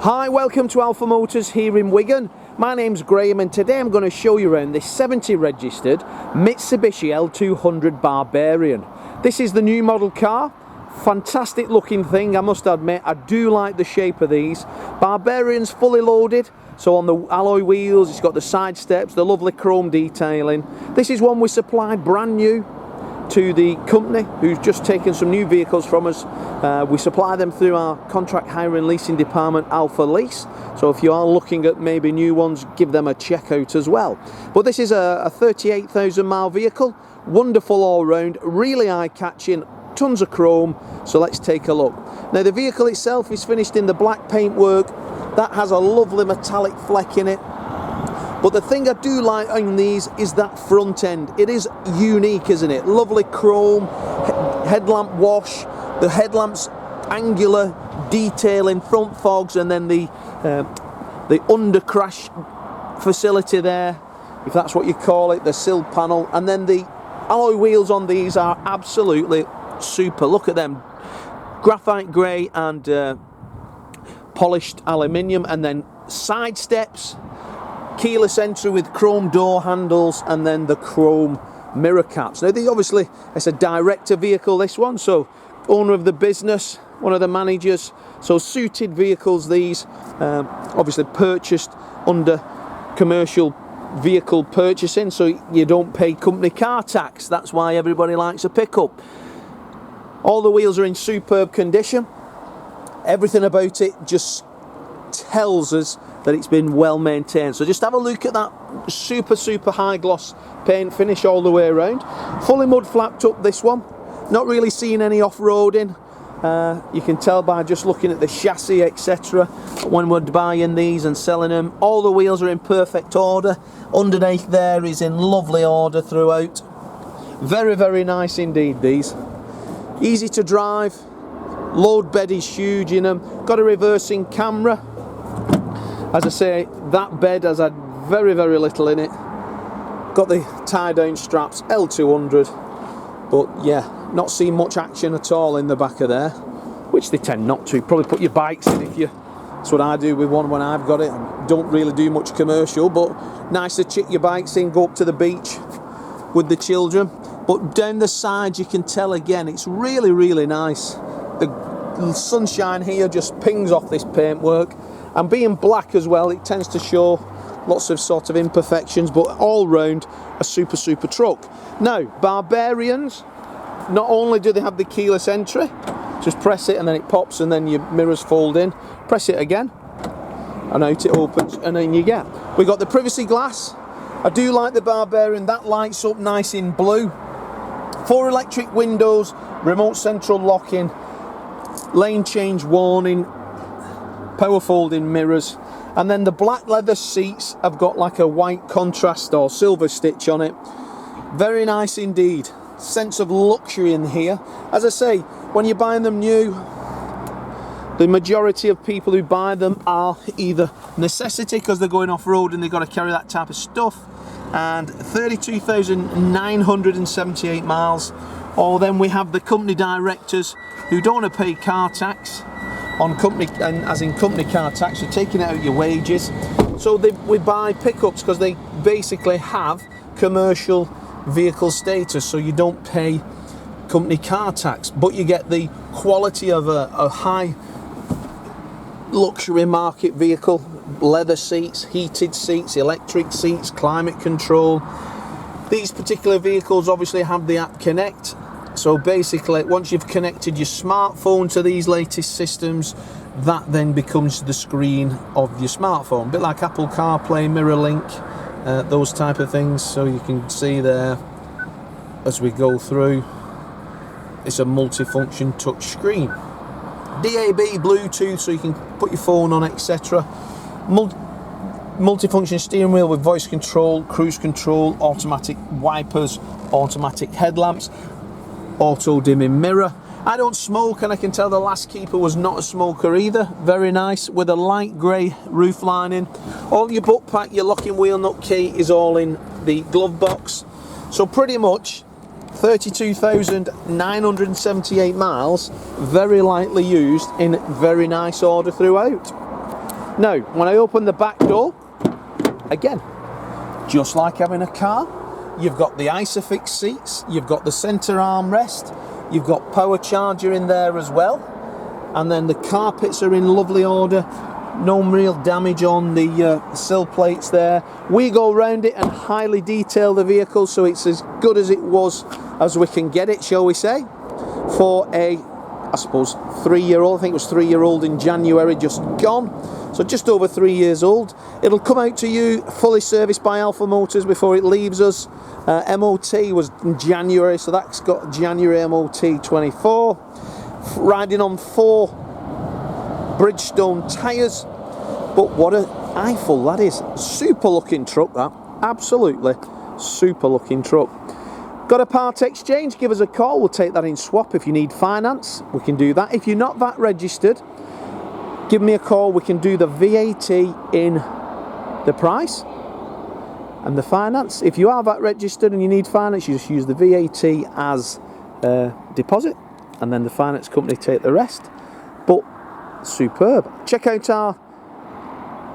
Hi, welcome to Alpha Motors here in Wigan. My name's Graham and today I'm going to show you around this 70 registered Mitsubishi L200 Barbarian. This is the new model car. Fantastic looking thing, I must admit. I do like the shape of these. Barbarian's fully loaded, so on the alloy wheels, it's got the side steps, the lovely chrome detailing. This is one we supplied brand new to the company who's just taken some new vehicles from us. We supply them through our contract hire and leasing department, Alpha Lease. So if you are looking at maybe new ones, give them a check out as well. But this is a 38,000 mile vehicle, wonderful all round, really eye-catching, tons of chrome. So let's take a look. Now the vehicle itself is finished in the black paintwork. That has a lovely metallic fleck in it. But the thing I do like on these is that front end. It is unique, isn't it? Lovely chrome, headlamp wash, the headlamps angular detailing, front fogs, and then the under crash facility there, if that's what you call it, the sill panel. And then the alloy wheels on these are absolutely super. Look at them, graphite grey and polished aluminium, and then side steps, keyless entry with chrome door handles, and then the chrome mirror caps. Now obviously it's a director vehicle, this one, so owner of the business, one of the managers, so suited vehicles these, obviously purchased under commercial vehicle purchasing, so you don't pay company car tax. That's why everybody likes a pickup. All the wheels are in superb condition. Everything about it just tells us that it's been well maintained. So just have a look at that super high gloss paint finish all the way around. Fully mud flapped up, this one. Not really seeing any off-roading. You can tell by just looking at the chassis, etc. when we're buying these and selling them. All the wheels are in perfect order. Underneath there is in lovely order throughout. Very nice indeed, these. Easy to drive. Load bed is huge in them. Got a reversing camera. As I say, that bed has had very little in it. Got the tie down straps, L200, but yeah, not seen much action at all in the back of there, which they tend not to. Probably put your bikes in if you, that's what I do with one when I've got it. I don't really do much commercial, but nice to chick your bikes in, go up to the beach with the children. But down the side you can tell again, it's really nice. The sunshine here just pings off this paintwork. And being black as well, it tends to show lots of sort of imperfections, but all round a super truck. Now, Barbarians, not only do they have the keyless entry, just press it and then it pops and then your mirrors fold in. Press it again and out it opens, and then you get. We got the privacy glass. I do like the Barbarian, that lights up nice in blue. 4 electric windows, remote central locking, lane change warning, power folding mirrors, and then the black leather seats have got like a white contrast or silver stitch on it. Very nice indeed. Sense of luxury in here. As I say, when you're buying them new, the majority of people who buy them are either necessity because they're going off-road and they've got to carry that type of stuff, and 32,978 miles, or then we have the company directors who don't want to pay car tax on company, and as in company car tax, you're taking it out of your wages. So we buy pickups because they basically have commercial vehicle status, so you don't pay company car tax, but you get the quality of a high luxury market vehicle. Leather seats, heated seats, electric seats, climate control. These particular vehicles obviously have the app Connect. So basically, once you've connected your smartphone to these latest systems, that then becomes the screen of your smartphone. A bit like Apple CarPlay, Mirror Link, those type of things. So you can see there, as we go through, it's a multifunction touch screen. DAB, Bluetooth, so you can put your phone on, etc. Multifunction steering wheel with voice control, cruise control, automatic wipers, automatic headlamps, auto dimming mirror. I don't smoke, and I can tell the last keeper was not a smoker either. Very nice, with a light grey roof lining. All your book pack, your locking wheel nut key is all in the glove box. So pretty much 32,978 miles, very lightly used, in very nice order throughout. Now, when I open the back door, again, just like having a car, you've got the Isofix seats, you've got the centre armrest, you've got power charger in there as well, and then the carpets are in lovely order, no real damage on the sill plates there. We go around it and highly detail the vehicle, so it's as good as it was as we can get it, shall we say, for a, I suppose, 3-year-old. I think it was 3-year-old in January, just gone. So just over 3 years old. It'll come out to you fully serviced by Alpha Motors before it leaves us. MOT was in January, so that's got January MOT 24. Riding on 4 Bridgestone tyres. But what an eyeful that is. Super looking truck, that. Absolutely super looking truck. Got a part exchange? Give us a call. We'll take that in swap. If you need finance, we can do that. If you're not VAT registered, give me a call. We can do the VAT in the price and the finance. If you are VAT registered and you need finance, you just use the VAT as deposit, and then the finance company take the rest. But superb. Check out our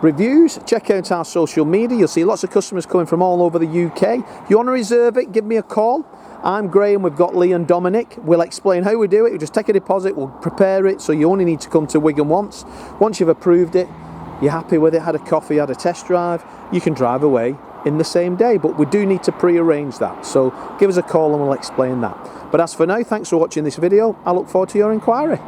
reviews, check out our social media. You'll see lots of customers coming from all over the UK. If you want to reserve it, give me a call. I'm Graham, we've got Lee and Dominic. We'll explain how we do it. You just take a deposit, we'll prepare it, so you only need to come to Wigan once. Once you've approved it, you're happy with it, had a coffee, had a test drive, you can drive away in the same day. But we do need to pre-arrange that, so give us a call and we'll explain that. But as for now, thanks for watching this video. I look forward to your inquiry.